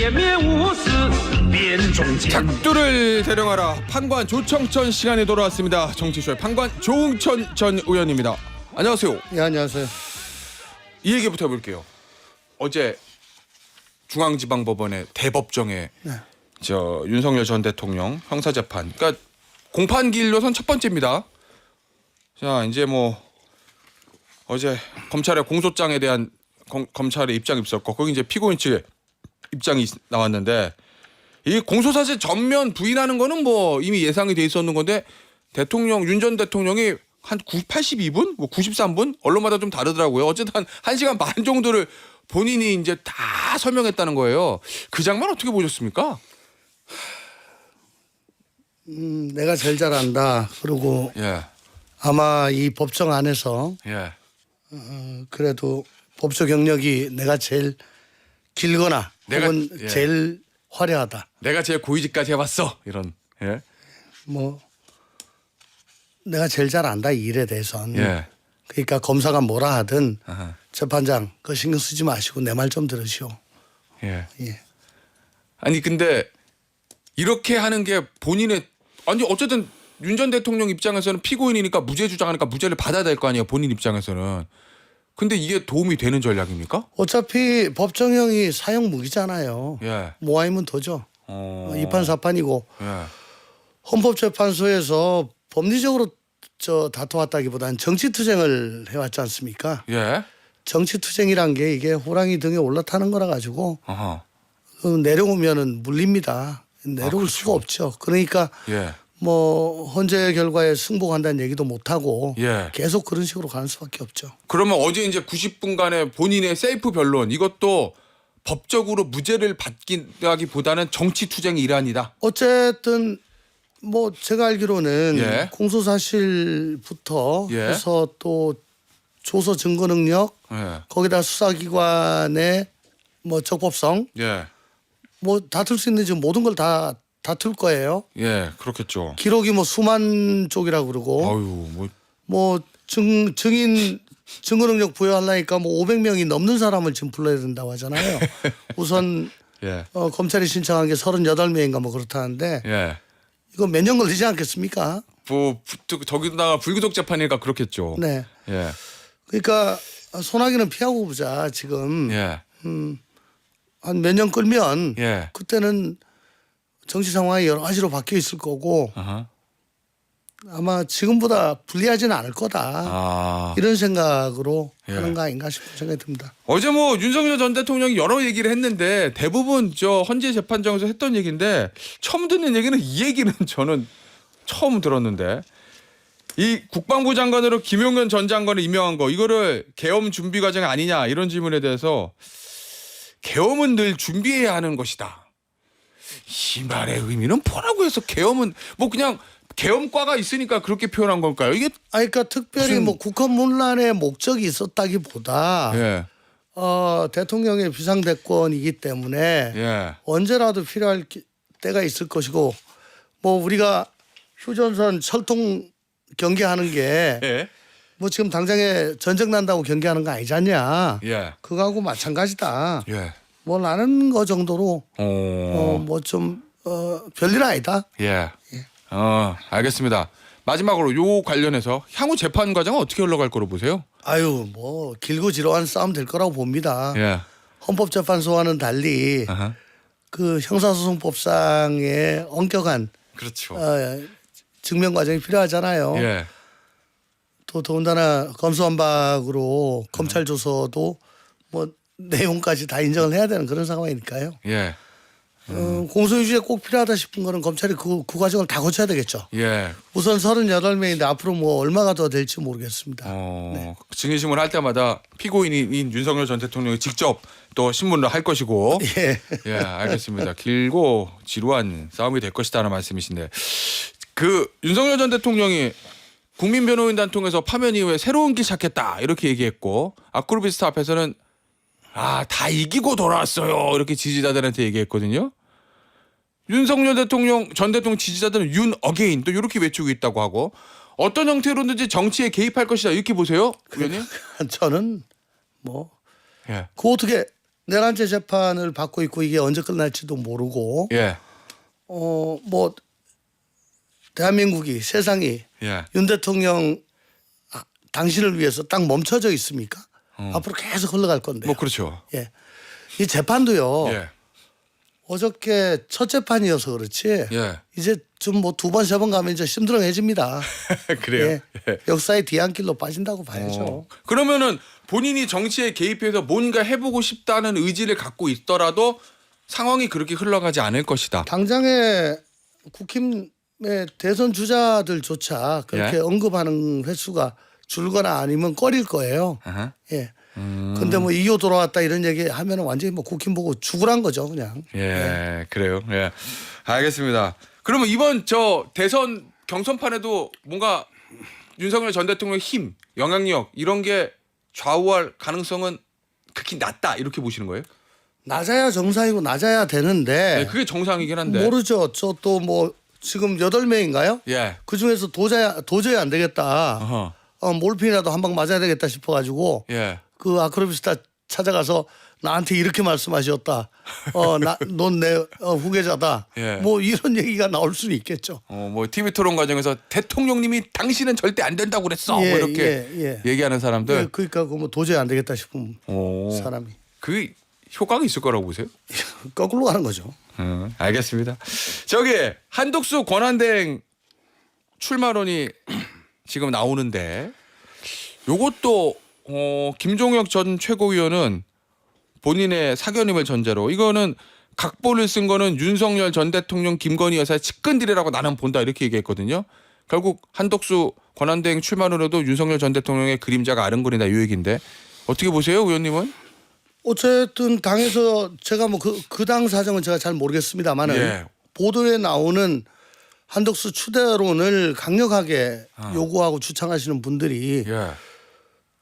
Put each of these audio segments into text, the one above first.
铁面无私，辨忠奸。 작두를 대령하라. 판관 조청천 시간에 돌아왔습니다. 정치쇼의 판관 조응천 전 의원입니다. 안녕하세요. 예, 안녕하세요. 이 얘기부터 해볼게요. 어제 중앙지방법원의 대법정에 저 윤석열 전 대통령 형사재판, 그러니까 공판기일로선 첫 번째입니다. 자, 이제 뭐 어제 검찰의 공소장에 대한 검찰의 입장이 있었고 거기 이제 피고인 측의 입장이 나왔는데 이 공소사실 전면 부인하는 거는 뭐 이미 예상이 돼 있었는 건데 대통령 윤 전 대통령이 한 82분, 뭐 93분 언론마다 좀 다르더라고요. 어쨌든 한 1시간 반 정도를 본인이 이제 다 설명했다는 거예요. 그 장면 어떻게 보셨습니까? 내가 제일 잘 안다. 그리고 예, 아마 이 법정 안에서 예, 그래도 법조 경력이 내가 제일 길거나 혹은 예. 제일 화려하다. 내가 제일 고위직까지 해봤어 이런. 예, 뭐 내가 제일 잘 안다 이 일에 대해서는. 예, 그러니까 검사가 뭐라 하든 아하. 재판장 그 신경 쓰지 마시고 내 말 좀 들으시오. 예. 예. 아니 근데 이렇게 하는 게 본인의 아니 어쨌든 윤 전 대통령 입장에서는 피고인이니까 무죄 주장하니까 무죄를 받아야 될 거 아니에요. 본인 입장에서는. 근데 이게 도움이 되는 전략입니까? 어차피 법정형이 사형 무기잖아요. 예. 뭐 아니면 도죠. 이판사판이고 예. 헌법재판소에서 법리적으로 다투었다기보다는 정치투쟁을 해왔지 않습니까? 예. 정치투쟁이란 게 이게 호랑이 등에 올라타는 거라 가지고 어허. 내려오면은 물립니다. 내려올 그렇죠. 수가 없죠. 그러니까 예. 뭐 헌재 결과에 승복한다는 얘기도 못 하고 예. 계속 그런 식으로 가는 수밖에 없죠. 그러면 어제 이제 90분간의 본인의 셀프 변론 이것도 법적으로 무죄를 받기보다는 정치 투쟁의 일환이다. 어쨌든 뭐 제가 알기로는 예. 공소사실부터 예. 해서 또 조서 증거 능력 예. 거기다 수사기관의 뭐 적법성 예. 뭐 다툴 수 있는 지금 모든 걸 다 다툴 거예요. 예. 그렇겠죠. 기록이 뭐 수만 쪽이라고 그러고 아유 뭐 증인 증거 능력 부여하려니까 뭐 500명이 넘는 사람을 지금 불러야 된다고 하잖아요. 우선 예. 검찰이 신청한 게 38명인가 뭐 그렇다는데 예. 이거 몇 년 걸리지 않겠습니까? 뭐 저기다가 불구속 재판이니까 그렇겠죠. 네. 예. 그러니까 소나기는 피하고 보자. 지금 예. 한 몇 년 끌면 예. 그때는 정치 상황이 여러 가지로 바뀌어 있을 거고 아하. 아마 지금보다 불리하지는 않을 거다. 아. 이런 생각으로 예. 하는 거 아닌가 싶은 생각이 듭니다. 어제 뭐 윤석열 전 대통령이 여러 얘기를 했는데 대부분 저 헌재 재판장에서 했던 얘기인데 처음 듣는 얘기는 이 얘기는 저는 처음 들었는데 이 국방부 장관으로 김용현 전 장관을 임명한 거 이거를 계엄 준비 과정 아니냐 이런 질문에 대해서 계엄은 늘 준비해야 하는 것이다. 이 말의 의미는 뭐라고 해서 계엄은 뭐 그냥 계엄과가 있으니까 그렇게 표현한 걸까요? 이게 그러니까 특별히 무슨- 뭐 국헌문란의 목적이 있었다기보다 예. 대통령의 비상대권이기 때문에 예. 언제라도 필요할 때가 있을 것이고 뭐 우리가 휴전선 철통 경계하는 게 뭐 예. 지금 당장에 전쟁 난다고 경계하는 거 아니잖냐. 예. 그거하고 마찬가지다. 예. 뭐 나는 거 정도로 어. 뭐 좀 별일 아니다. 예. 알겠습니다. 마지막으로 요 관련해서 향후 재판 과정은 어떻게 흘러갈 거로 보세요? 아유 뭐 길고 지루한 싸움 될 거라고 봅니다. 예. 헌법재판소와는 달리 아하. 그 형사소송법상의 엄격한 그렇죠. 증명 과정이 필요하잖아요. 예. 또 더군다나 검수완박으로 검찰 조서도 뭐 내용까지 다 인정을 해야 되는 그런 상황이니까요. 예. 공소유지에 꼭 필요하다 싶은 거는 검찰이 그 과정을 다 거쳐야 되겠죠. 예. 우선 38명인데 앞으로 뭐 얼마가 더 될지 모르겠습니다. 증인신문 할 때마다 피고인인 윤석열 전 대통령이 직접 또 신문을 할 것이고. 예. 예, 알겠습니다. 길고 지루한 싸움이 될 것이다라는 말씀이신데 그 윤석열 전 대통령이 국민변호인단 통해서 파면 이후에 새로운 길 찾겠다 이렇게 얘기했고 아크로비스타 앞에서는 다 이기고 돌아왔어요 이렇게 지지자들한테 얘기했거든요. 윤석열 대통령 전 대통령 지지자들은 윤 어게인 또 이렇게 외치고 있다고 하고 어떤 형태로든지 정치에 개입할 것이다 이렇게 보세요, 의원님? 저는 뭐 예. 그 어떻게 내란죄 재판을 받고 있고 이게 언제 끝날지도 모르고 예. 뭐 대한민국이 세상이 예. 윤 대통령 당신을 위해서 딱 멈춰져 있습니까? 앞으로 계속 흘러갈 건데. 뭐 그렇죠. 예. 이 재판도요. 예. 어저께 첫 재판이어서 그렇지. 예. 이제 좀 뭐 두 번 세 번 가면 이제 심드렁해집니다. 그래요. 예. 역사의 뒤안길로 빠진다고 봐야죠. 그러면은 본인이 정치에 개입해서 뭔가 해보고 싶다는 의지를 갖고 있더라도 상황이 그렇게 흘러가지 않을 것이다. 당장에 국힘의 대선 주자들조차 그렇게 예. 언급하는 횟수가 줄거나 아니면 꺼릴 거예요. 아하. 예. 근데 뭐 이호 돌아왔다 이런 얘기 하면은 완전히 뭐 국힘 보고 죽으란 거죠, 그냥. 예, 그래요. 예, 알겠습니다. 그러면 이번 저 대선 경선판에도 뭔가 윤석열 전 대통령의 힘, 영향력 이런 게 좌우할 가능성은 극히 낮다 이렇게 보시는 거예요? 낮아야 정상이고 낮아야 되는데 네, 그게 정상이긴 한데. 모르죠. 저 또 뭐 지금 8명인가요? 예. 그 중에서 도저히 안 되겠다. 어허. 몰핀이라도 한 방 맞아야 되겠다 싶어가지고 예. 그 아크로비스타 찾아가서 나한테 이렇게 말씀하셨다. 넌 내 후계자다. 예. 뭐 이런 얘기가 나올 수는 있겠죠. 뭐 TV 토론 과정에서 대통령님이 당신은 절대 안 된다고 그랬어. 예, 뭐 이렇게 예. 얘기하는 사람들. 예, 그러니까 그 뭐 도저히 안 되겠다 싶은 오. 사람이 그 효과가 있을 거라고 보세요? 거꾸로 가는 거죠. 알겠습니다. 저기 한독수 권한대행 출마론이 지금 나오는데 요것도 김종혁 전 최고위원은 본인의 사견임을 전제로 이거는 각본을 쓴 거는 윤석열 전 대통령 김건희 여사의 측근들이라고 나는 본다 이렇게 얘기했거든요. 결국 한독수 권한대행 출마론에도 윤석열 전 대통령의 그림자가 아른거린다 이 얘기인데 어떻게 보세요, 의원님은? 어쨌든 당에서 제가 뭐 그 당 사정은 제가 잘 모르겠습니다만은 예. 보도에 나오는 한덕수 추대론을 강력하게 요구하고 주창하시는 분들이 예.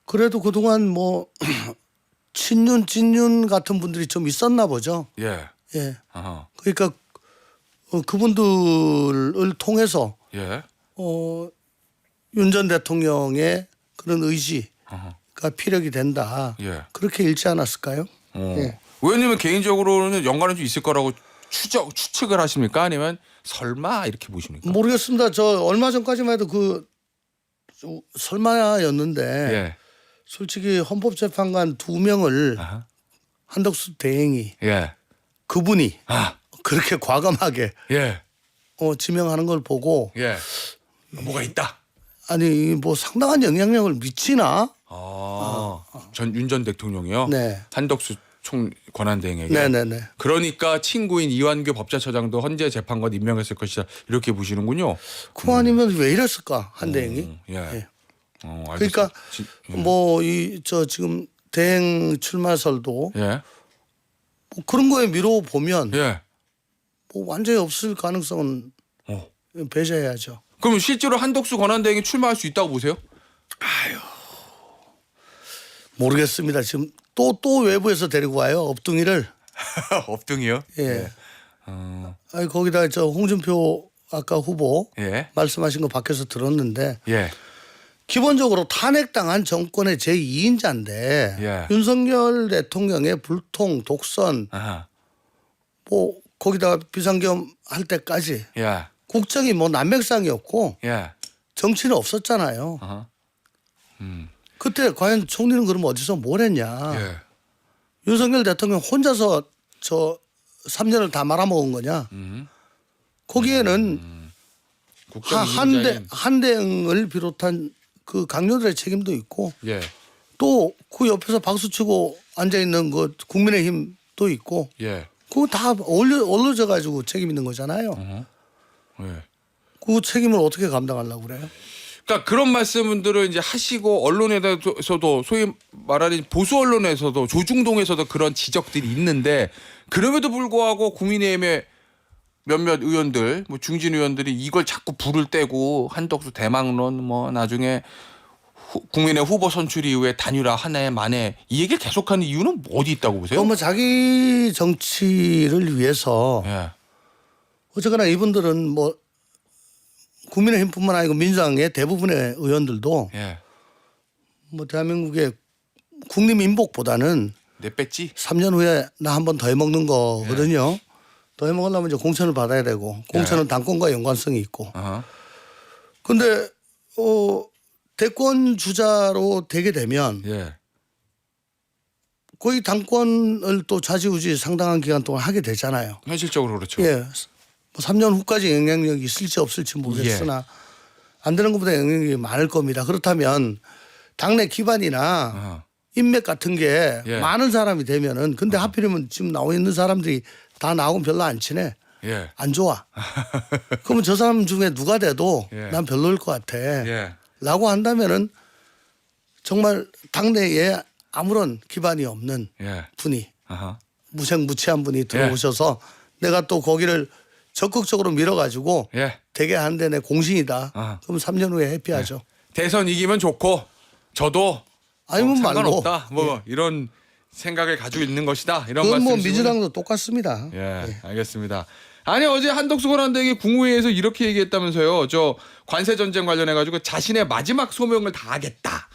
그래도 그동안 뭐 친윤 찐윤 같은 분들이 좀 있었나 보죠. 예. 예. 아하. 그러니까 그분들을 통해서 예. 윤 전 대통령의 그런 의지가 아하. 피력이 된다. 예. 그렇게 읽지 않았을까요? 예. 의원님은 개인적으로는 연관은 좀 있을 거라고 추측을 하십니까? 아니면 설마 이렇게 보십니까? 모르겠습니다. 저 얼마 전까지만 해도 그 설마였는데 예. 솔직히 헌법재판관 2명을 아하. 한덕수 대행이 예. 그분이 아. 그렇게 과감하게 예. 지명하는 걸 보고 예. 뭐가 있다. 아니 뭐 상당한 영향력을 미치나? 윤 전 대통령이요. 네. 한덕수 총 권한대행에게. 네네네. 그러니까 친구인 이완규 법제처장도 헌재 재판관 임명했을 것이다 이렇게 보시는군요. 그 아니면 왜 이랬을까 한 대행이? 예. 예. 알겠습니다. 그러니까 뭐 이 저 지금 대행 출마설도 예. 뭐 그런 거에 미뤄 보면 예. 뭐 완전히 없을 가능성은 어. 배제해야죠. 그럼 실제로 한덕수 권한대행이 출마할 수 있다고 보세요? 모르겠습니다. 지금 또 외부에서 데리고 와요 업둥이를. 업등이요? 예. 아니 거기다 저 홍준표 아까 후보 예. 말씀하신 거 밖에서 들었는데 예. 기본적으로 탄핵당한 정권의 제2인자인데 예. 윤석열 대통령의 불통 독선 아하. 뭐 거기다가 비상겸 할 때까지 예. 국정이 뭐 난맥상이었고 예. 정치는 없었잖아요. 아하. 그때 과연 총리는 그럼 어디서 뭘 했냐. 예. 윤석열 대통령 혼자서 저 3년을 다 말아먹은 거냐. 거기에는 한대응을 비롯한 그 강요들의 책임도 있고 예. 또 그 옆에서 박수 치고 앉아 있는 그 국민의힘도 있고 예. 그거 다 어울려져 가지고 책임 있는 거잖아요. 예. 그 책임을 어떻게 감당하려고 그래요? 그러니까 그런 말씀들을 이제 하시고 언론에서도 소위 말하는 보수 언론에서도 조중동에서도 그런 지적들이 있는데 그럼에도 불구하고 국민의힘의 몇몇 의원들, 뭐 중진 의원들이 이걸 자꾸 불을 떼고 한덕수 대망론, 뭐 나중에 국민의 후보 선출 이후에 단일화 하나에 만에 이 얘기를 계속하는 이유는 어디 있다고 보세요? 뭐 자기 정치를 위해서 예. 어쨌거나 이분들은 뭐 국민의힘뿐만 아니고 민주당의 대부분의 의원들도 예. 뭐 대한민국의 국민민복보다는 내 뺐지? 3년 후에 나 한 번 더 해먹는 거거든요. 더 해먹으려면 이제 공천을 받아야 되고 공천은 당권과 연관성이 있고. 어허. 근데 대권 주자로 되게 되면 예. 거의 당권을 또 좌지우지 상당한 기간 동안 하게 되잖아요. 현실적으로 그렇죠. 예. 뭐 3년 후까지 영향력이 있을지 없을지 모르겠으나 안 되는 것보다 영향력이 많을 겁니다. 그렇다면 당내 기반이나 어허. 인맥 같은 게 예. 많은 사람이 되면은 근데 하필이면 지금 나와 있는 사람들이 다 나하고는 별로 안 친해. 예. 안 좋아. 그러면 저 사람 중에 누가 돼도 예. 난 별로일 것 같아. 예. 라고 한다면은 정말 당내에 아무런 기반이 없는 예. 분이 아하. 무색무취한 분이 들어오셔서 내가 또 거기를 적극적으로 밀어가지고 예. 되게 한데 내 공신이다. 아하. 그럼 3년 후에 회피하죠. 대선 이기면 좋고 저도 아니면 말고. 상관없다. 뭐 이런 생각을 가지고 있는 것이다. 이런 그건 뭐 말씀이시군요. 민주당도 똑같습니다. 예, 알겠습니다. 아니 어제 한덕수 권한대행이 국무회의에서 이렇게 얘기했다면서요. 저 관세 전쟁 관련해 가지고 자신의 마지막 소명을 다하겠다.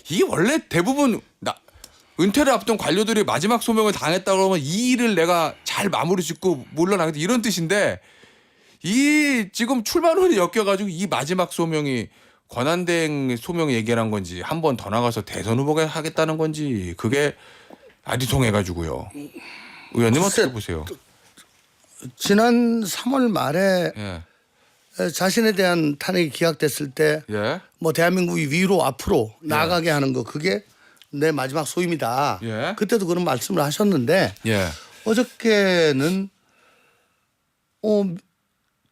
이게 원래 대부분 은퇴를 앞둔 관료들이 마지막 소명을 다했다 그러면 이 일을 내가 잘 마무리 짓고 물러나겠다 이런 뜻인데 이 지금 출마론이 엮여 가지고 이 마지막 소명이 권한대행 소명 얘기한 건지 한 번 더 나가서 대선 후보가 하겠다는 건지 그게 아리송해 가지고요. 의원님 어떻게 보세요? 지난 3월 말에 예. 자신에 대한 탄핵이 기각됐을 때 뭐 예. 대한민국이 위로 앞으로 나아가게 하는 거 그게 내 마지막 소임이다. 예. 그때도 그런 말씀을 하셨는데 예. 어저께는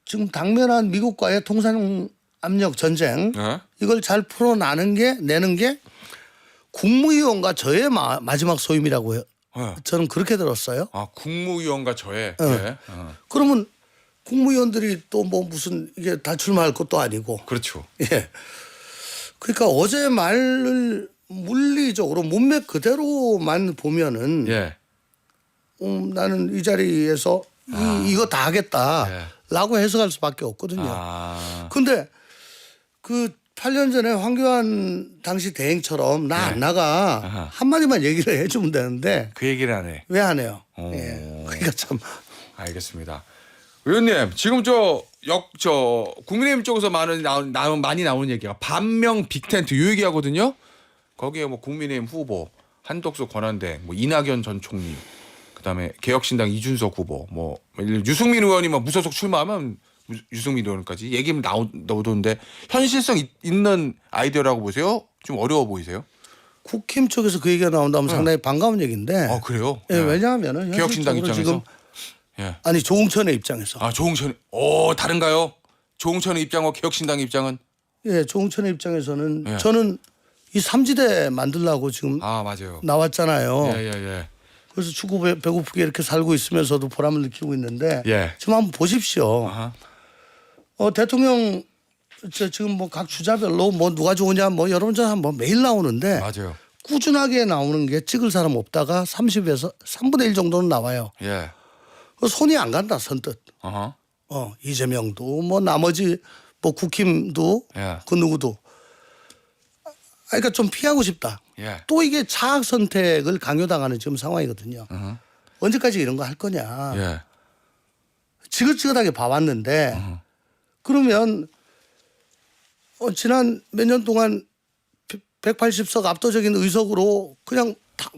지금 당면한 미국과의 통상 압력 전쟁 예. 이걸 잘 풀어나는 게 내는 게 국무위원과 저의 마지막 소임이라고 해요. 예. 저는 그렇게 들었어요. 아 국무위원과 저의 예. 그러면 국무위원들이 또 뭐 무슨 이게 다 출마할 것도 아니고. 그렇죠. 예. 그러니까 어제 말을 물리적으로 문맥 그대로만 보면은 예. 나는 이 자리에서 이거 다 하겠다라고 해석할 수밖에 없거든요. 아. 근데 그 8년 전에 황교안 당시 대행처럼 나 안 나가 아하. 한마디만 얘기를 해주면 되는데 그 얘기를 안 해. 왜 안 해요? 오. 예. 그러니까 참 알겠습니다. 의원님 지금 저 국민의힘 쪽에서 많이 나오는 얘기가 반명 빅텐트 이 얘기하거든요. 거기에 뭐 국민의힘 후보 한덕수 권한대행, 뭐 이낙연 전 총리, 그다음에 개혁신당 이준석 후보, 뭐 유승민 의원이 막 무소속 출마하면 유승민 의원까지 얘기는 나오던데 현실성 있는 아이디어라고 보세요? 좀 어려워 보이세요? 국힘 쪽에서 그 얘기가 나온다면 상당히 반가운 얘기인데. 그래요? 예, 왜냐하면은 개혁신당 현실적으로 입장에서. 지금 예. 아니 조홍천의 입장에서 조홍천. 다른가요? 조홍천의 입장과 개혁신당 입장은? 예, 조홍천의 입장에서는 예. 저는 이 삼지대 만들려고 지금 맞아요. 나왔잖아요. 예. 그래서 축구 배고프게 이렇게 살고 있으면서도 보람을 느끼고 있는데 예. 지금 한번 보십시오. 아하. 대통령 지금 뭐 각 주자별로 뭐 누가 좋으냐 뭐 여론조사 뭐 매일 나오는데 맞아요. 꾸준하게 나오는 게 찍을 사람 없다가 30에서 3분의 1 정도는 나와요. 예. 손이 안 간다 선뜻. 어허. 이재명도 뭐 나머지 뭐 국힘도 예. 그 누구도. 그러니까 좀 피하고 싶다. 예. 또 이게 차악 선택을 강요당하는 지금 상황이거든요. 언제까지 이런 거 할 거냐. 예. 지긋지긋하게 봐왔는데 그러면 지난 몇 년 동안 180석 압도적인 의석으로 그냥 다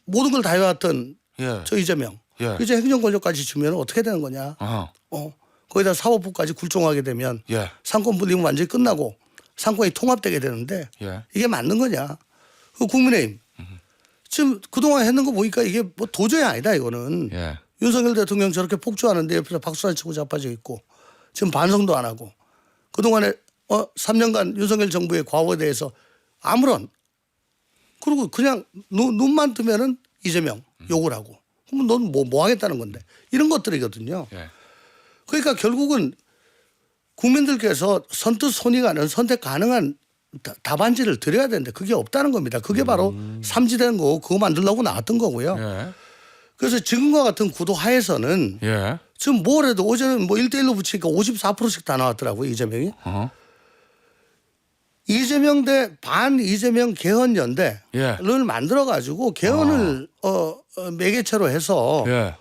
모든 걸 다 해왔던 예. 저 이재명. 예. 이제 행정 권력까지 주면 어떻게 되는 거냐. 어허. 거기다 사법부까지 굴종하게 되면 예. 상권 분리면 완전히 끝나고 상권이 통합되게 되는데 예. 이게 맞는 거냐. 그 국민의힘 지금 그동안 했는 거 보니까 이게 뭐 도저히 아니다 이거는. 예. 윤석열 대통령 저렇게 폭주하는데 옆에서 박수를 치고 자빠져 있고 지금 반성도 안 하고 그동안에 3년간 윤석열 정부의 과거에 대해서 아무런 그리고 그냥 눈만 뜨면은 이재명 욕을 하고 그러면 넌 뭐 하겠다는 건데 이런 것들이거든요. 예. 그러니까 결국은 국민들께서 선뜻 손이 가는 선택 가능한 답안지를 드려야 되는데 그게 없다는 겁니다. 그게 바로 삼지된 거고 그거 만들려고 나왔던 거고요. 예. 그래서 지금과 같은 구도 하에서는 예. 지금 뭘 해도 어제는 뭐 1대1로 붙이니까 54%씩 다 나왔더라고요. 이재명이. 어허. 이재명 대 반 이재명 개헌 연대를 예. 만들어 가지고 개헌을 매개체로 해서 예.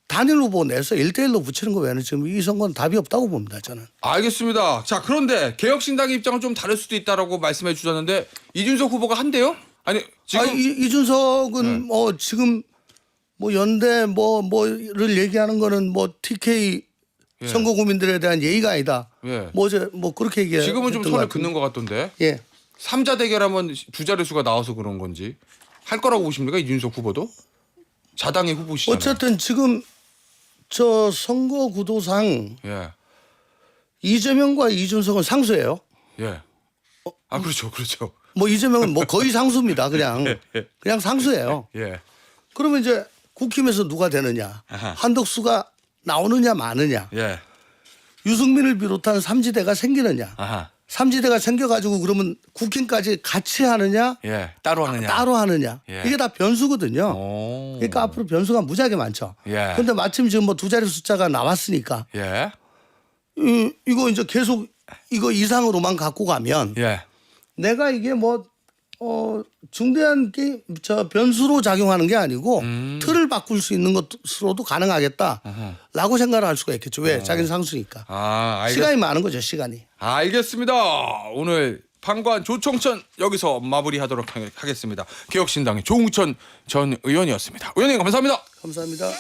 단일 후보 내서 1대1로 붙이는 거 외에는 지금 이 선거는 답이 없다고 봅니다. 저는. 알겠습니다. 자, 그런데 개혁신당의 입장은 좀 다를 수도 있다라고 말씀해 주셨는데 이준석 후보가 한대요? 아니 지금 이준석은 지금 뭐 연대 뭐를 얘기하는 거는 뭐 TK 예. 선거 국민들에 대한 예의가 아니다. 예. 뭐 그렇게 얘기해. 지금은 좀 손을 긋는 것 같던데. 예. 3자 대결하면 두 자릿수가 나와서 그런 건지 할 거라고 보십니까? 이준석 후보도? 자당의 후보시잖아요. 어쨌든 지금 저 선거 구도상 예. 이재명과 이준석은 상수예요. 예. 아, 그렇죠. 그렇죠. 뭐 이재명은 뭐 거의 상수입니다. 그냥 상수예요. 예. 그러면 이제 국힘에서 누가 되느냐? 아하. 한덕수가 나오느냐 마느냐? 예. 유승민을 비롯한 삼지대가 생기느냐? 아하. 삼지대가 생겨가지고 그러면 국힘까지 같이 하느냐? 예. 따로 하느냐? 따로 하느냐? 예. 이게 다 변수거든요. 오. 그러니까 앞으로 변수가 무지하게 많죠. 예. 그런데 마침 지금 뭐 두 자리 숫자가 나왔으니까 예. 이거 이제 계속 이거 이상으로만 갖고 가면 예. 내가 이게 뭐 중대한 변수로 작용하는 게 아니고 틀을 바꿀 수 있는 것으로도 가능하겠다라고 생각을 할 수가 있겠죠. 왜? 자기는 상수니까. 아, 시간이 많은 거죠. 시간이. 알겠습니다. 오늘 판관 조총천 여기서 마무리하도록 하겠습니다. 개혁신당의 조웅천 전 의원이었습니다. 의원님 감사합니다. 감사합니다.